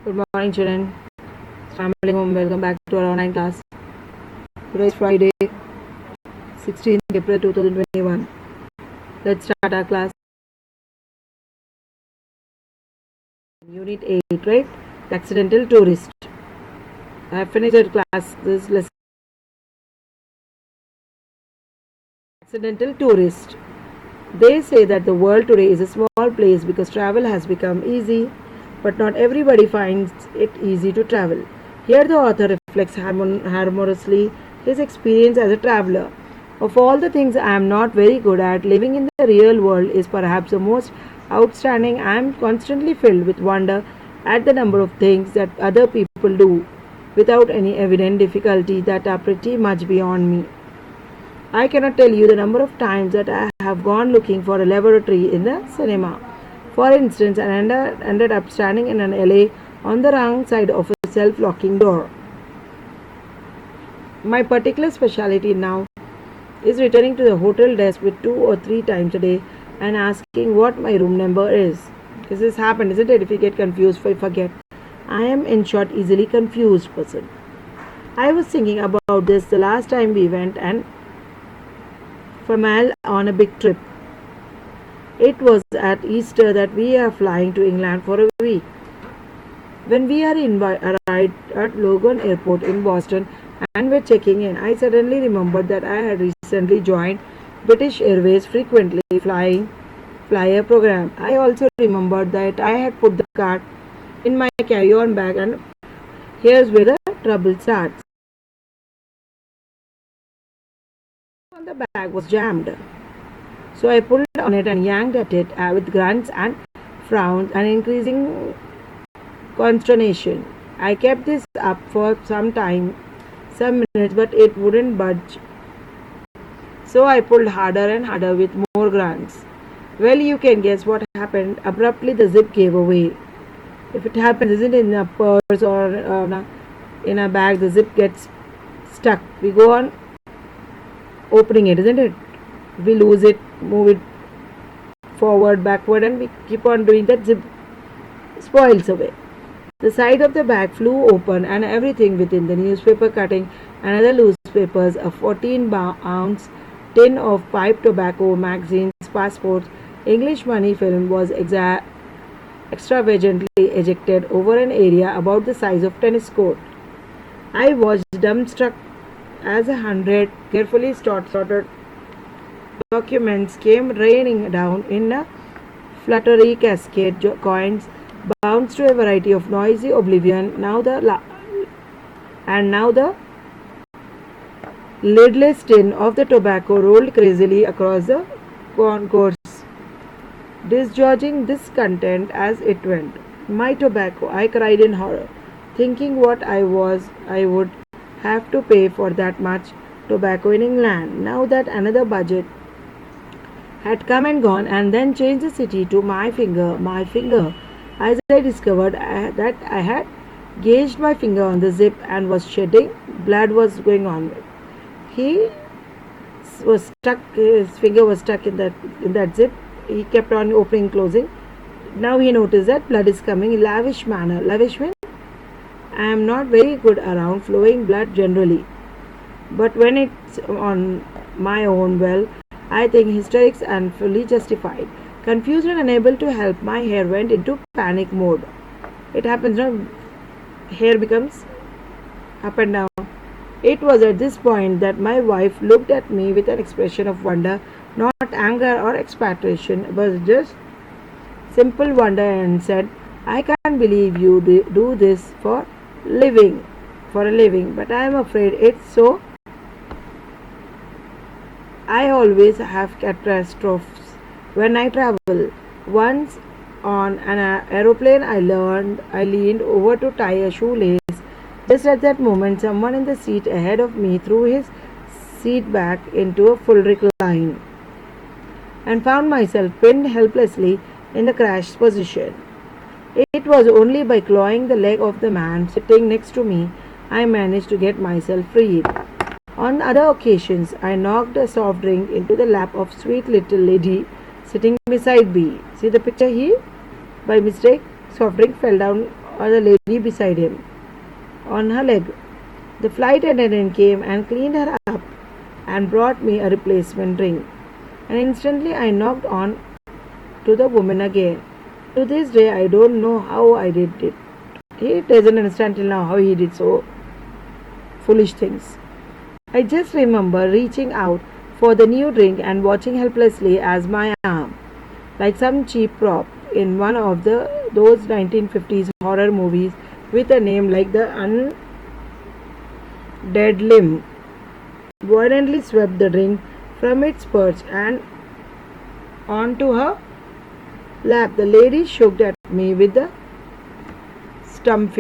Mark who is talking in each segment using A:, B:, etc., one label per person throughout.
A: Good morning, children. Family home, welcome back to our online class. Today is Friday, 16th April 2021. Let's start our class. Unit 8, right? The accidental tourist. I have finished our class. This lesson. Accidental tourist. They say that the world today is a small place because travel has become easy, but not everybody finds it easy to travel. Here, the author reflects harmoniously his experience as a traveler. Of all the things I am not very good at, living in the real world is perhaps the most outstanding. I am constantly filled with wonder at the number of things that other people do without any evident difficulty that are pretty much beyond me. I cannot tell you the number of times that I have gone looking for a laboratory in the cinema. For instance, I ended up standing in an alley on the wrong side of a self-locking door. My particular specialty now is returning to the hotel desk with 2 or 3 times a day and asking what my room number is. This has happened, isn't it? If you get confused, forget. I am, in short, easily confused person. I was thinking about this the last time we went and Famal on a big trip. It was at Easter that we are flying to England for a week. When we arrived at Logan Airport in Boston and were checking in, I suddenly remembered that I had recently joined British Airways frequently flyer program. I also remembered that I had put the card in my carry-on bag, and here's where the trouble starts. On the bag was jammed. So I pulled on it and yanked at it with grunts and frowns and increasing consternation. I kept this up for some minutes, but it wouldn't budge. So I pulled harder and harder with more grunts. Well, you can guess what happened. Abruptly, the zip gave away. If it happens, isn't it, in a purse or in a bag, the zip gets stuck. We go on opening it, isn't it? We lose it, move it forward, backward, and we keep on doing that. Zip spoils away. The side of the bag flew open, and everything within, the newspaper cutting and other loose papers, a 14-ounce tin of pipe tobacco, magazines, passports, English money film, was extravagantly ejected over an area about the size of tennis court. I was dumbstruck as 100 carefully sorted documents came raining down in a fluttery cascade. Coins bounced to a variety of noisy oblivion. Now the lidless tin of the tobacco rolled crazily across the concourse, disgorging this content as it went. My tobacco! I cried in horror, thinking what I would have to pay for that much tobacco in England. Now that another budget had come and gone, and then changed the city to my finger, as I discovered that I had gauged my finger on the zip and was shedding. Blood was going on. His finger was stuck in that zip. He kept on opening, closing. Now he noticed that blood is coming in lavish manner. Lavish means I am not very good around flowing blood generally, but when it's on my own, well, I think hysterics and fully justified. Confused and unable to help, my hair went into panic mode. It happens now. Hair becomes up and down. It was at this point that my wife looked at me with an expression of wonder, not anger or expectation, but just simple wonder, and said, "I can't believe you do this for a living, but I am afraid it's so. I always have catastrophes when I travel. Once on an aeroplane, I leaned over to tie a shoelace. Just at that moment, someone in the seat ahead of me threw his seat back into a full recline, and found myself pinned helplessly in the crashed position. It was only by clawing the leg of the man sitting next to me I managed to get myself freed. On other occasions, I knocked a soft drink into the lap of sweet little lady sitting beside me. See the picture here? By mistake, soft drink fell down or the lady beside him on her leg. The flight attendant came and cleaned her up and brought me a replacement drink. And instantly I knocked on to the woman again. To this day, I don't know how I did it. He doesn't understand till now how he did so foolish things. I just remember reaching out for the new drink and watching helplessly as my arm, like some cheap prop in one of those 1950s horror movies with a name like the Undead Limb, violently swept the drink from its perch and onto her lap. The lady shook at me with the stumped,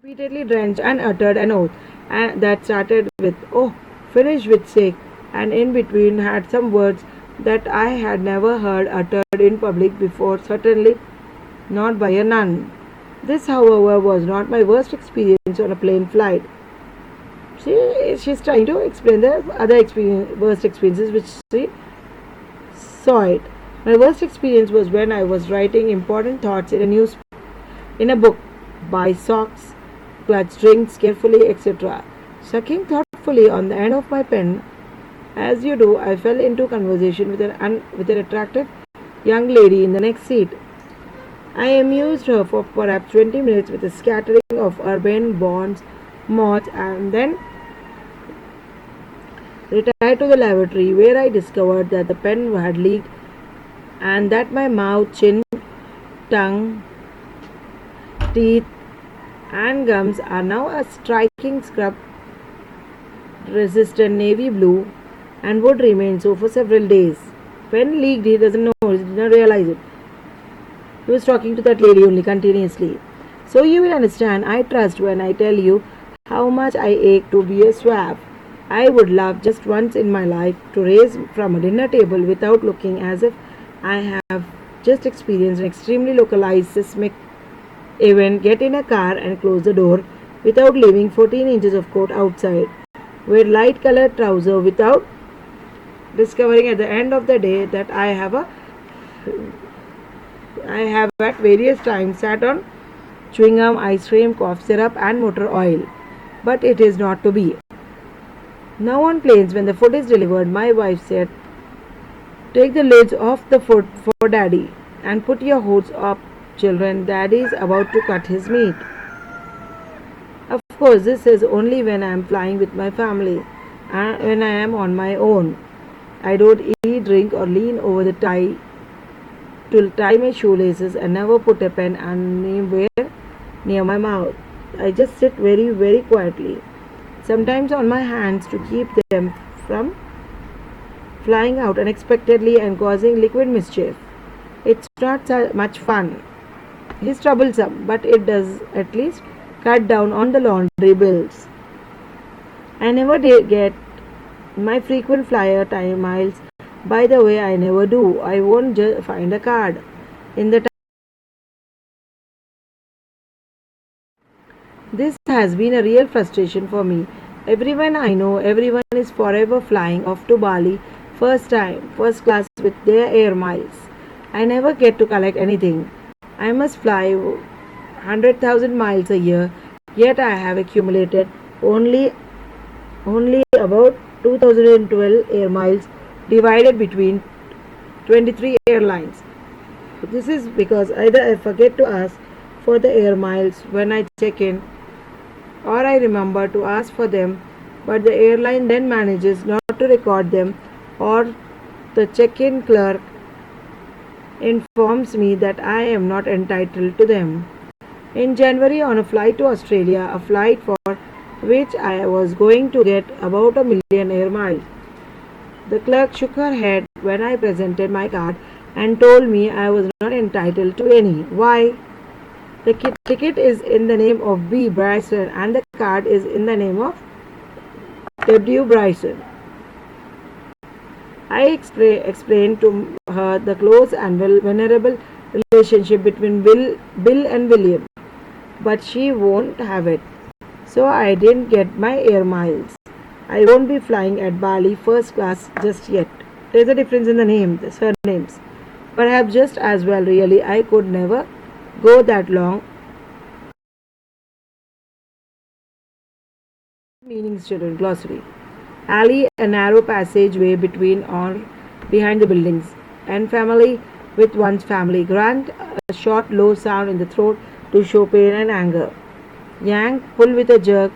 A: repeatedly drenched and uttered an oath and that started with "oh," finished with "sick," and in between had some words that I had never heard uttered in public before, certainly not by a nun. This, however, was not my worst experience on a plane flight. She's trying to explain the other worst experiences which she saw it. My worst experience was when I was writing important thoughts in a book. Buy socks, clutch drinks carefully, etc. Sucking thoughtfully on the end of my pen, as you do, I fell into conversation with an attractive young lady in the next seat. I amused her for perhaps 20 minutes with a scattering of urban bonds, moths, and then retired to the lavatory where I discovered that the pen had leaked and that my mouth, chin, tongue, teeth, and gums are now a striking scrub resistant navy blue and would remain so for several days. Pen leaked, he doesn't know, he did not realize it. He was talking to that lady only continuously. So you will understand, I trust, when I tell you how much I ache to be a swab. I would love just once in my life to raise from a dinner table without looking as if I have just experienced an extremely localized seismic event, get in a car and close the door without leaving 14 inches of coat outside, wear light colored trouser without discovering at the end of the day that I have at various times sat on chewing gum, ice cream, cough syrup and motor oil. But it is not to be. Now on planes, when the food is delivered, my wife said, "Take the lids off the food for daddy and put your hoods up, children. Daddy is about to cut his meat." Of course, this is only when I am flying with my family and when I am on my own. I don't eat, drink, or lean over the tie to tie my shoelaces and never put a pen anywhere near my mouth. I just sit very, very quietly, sometimes on my hands to keep them from flying out unexpectedly and causing liquid mischief. It's not so much fun. It's troublesome, but it does at least cut down on the laundry bills. I never did get my frequent flyer time miles. By the way, I never do. I won't just find a card in the This has been a real frustration for me. Everyone I know, everyone is forever flying off to Bali first time, first class with their air miles. I never get to collect anything. I must fly 100,000 miles a year, yet I have accumulated only about 2012 air miles divided between 23 airlines. This is because either I forget to ask for the air miles when I check in, or I remember to ask for them, but the airline then manages not to record them, or the check-in clerk informs me that I am not entitled to them. In January, on a flight to Australia, a flight for which I was going to get about 1 million air miles, the clerk shook her head when I presented my card and told me I was not entitled to any. Why? The ticket is in the name of B. Bryson and the card is in the name of W. Bryson. I explained to her the close and venerable relationship between Bill and William, but she won't have it. So I didn't get my air miles. I won't be flying at Bali first class just yet. There's a difference in the name, the surnames. Perhaps just as well, really, I could never go that long. Meanings children glossary. Alley, a narrow passageway between or behind the buildings. And family, with one's family. Grunt, a short low sound in the throat to show pain and anger. Yank, pull with a jerk,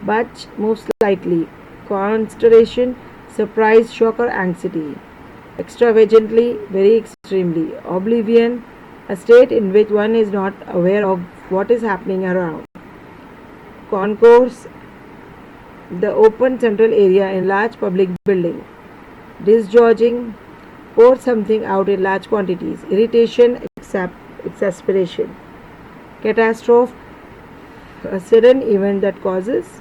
A: but move slightly. Consternation, surprise, shock or anxiety. Extravagantly, very extremely. Oblivion, a state in which one is not aware of what is happening around. Concourse, the open central area in large public building. Disgorging, pour something out in large quantities. Irritation, exasperation. Catastrophe, a sudden event that causes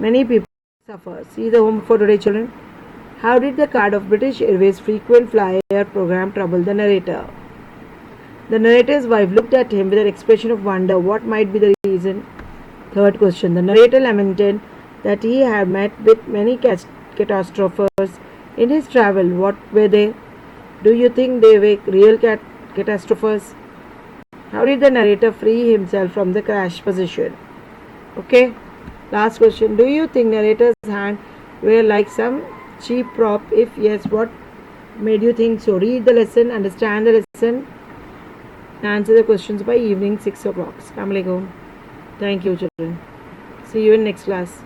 A: many people suffer. See the home for today, children. How did the card of British Airways frequent flyer program trouble the narrator? The narrator's wife looked at him with an expression of wonder. What might be the reason? Third question. The narrator lamented that he had met with many catastrophes in his travel. What were they? Do you think they were real catastrophes? How did the narrator free himself from the crash position? Okay. Last question. Do you think narrator's hand were like some cheap prop? If yes, what made you think so? Read the lesson, understand the lesson, and answer the questions by evening 6 o'clock. Assalamu alaikum. Thank you, children. See you in next class.